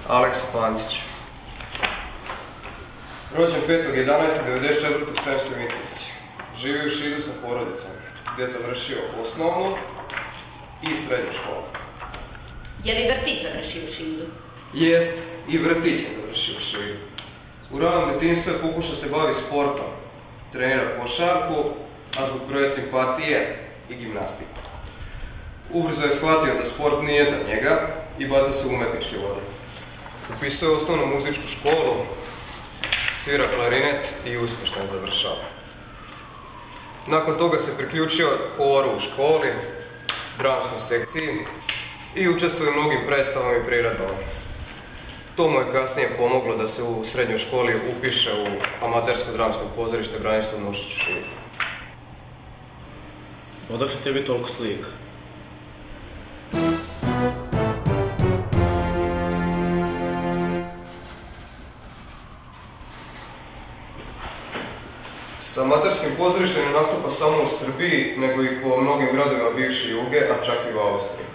Aleksa Pantić. Rođen 5.11.1994. u Sremskoj Mitrovici. Živi u Šidu sa porodicom, gdje je završio osnovnu i srednju školu. Je li vrtić završio u Šidu? Jest, i vrtić je završio u Šidu. U ranom djetinjstvu je pokušao se baviti sportom. Trenira košarku, a zbog prve simpatije i gimnastiku. Ubrzo je shvatio da sport nije za njega i baca se u umetničke vode. Upisao je osnovnu muzičku školu, svira klarinet i uspješno je završao. Nakon toga se priključio horu u školi, dramskoj sekciji i učestvuje u mnogim predstavama i priredbama. To mu je kasnije pomoglo da se u srednjoj školi upiše u amatersko dramsko pozorište Branislav Nušić u Šidu. Odakle tebi toliko slika? Sa amaterskim pozorištem ne nastupa samo u Srbiji, nego i po mnogim gradovima bivše Juge, a čak i u Austriji.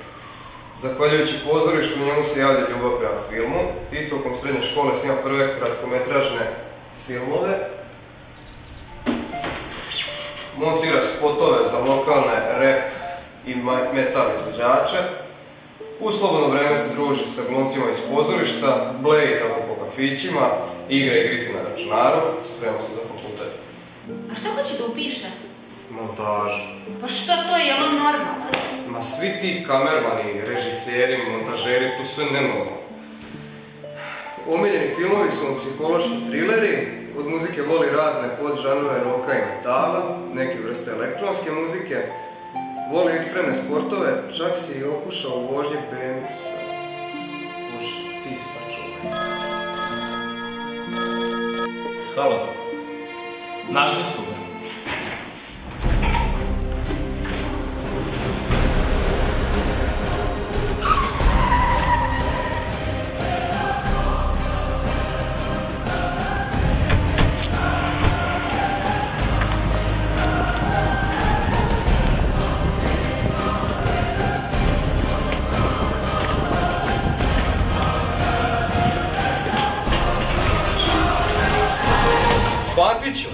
Zahvaljujući pozorištu, u njemu se javlja ljubav prema filmu i tokom srednje škole snima prve kratkometražne filmove, montira spotove za lokalne rap i metal izvođače, u slobodno vreme se druži sa glumcima iz pozorišta, bleji tako po kafićima, igra igrice na računaru, sprema se za fakultet. A šta hoće da upiše? Montažu. Pa šta to je, ono normalno? Ma svi ti kamermani, režiseri, montažeri, tu sve nenormalno. Omiljeni filmovi su mu psihološki trileri, od muzike voli razne podžanrove roka i metala, neke vrste elektronske muzike, voli ekstremne sportove, čak si i okušao u vožnji BMX-a. Bože, ti sačuvaj. Halo. Našli su ga. Pantiću,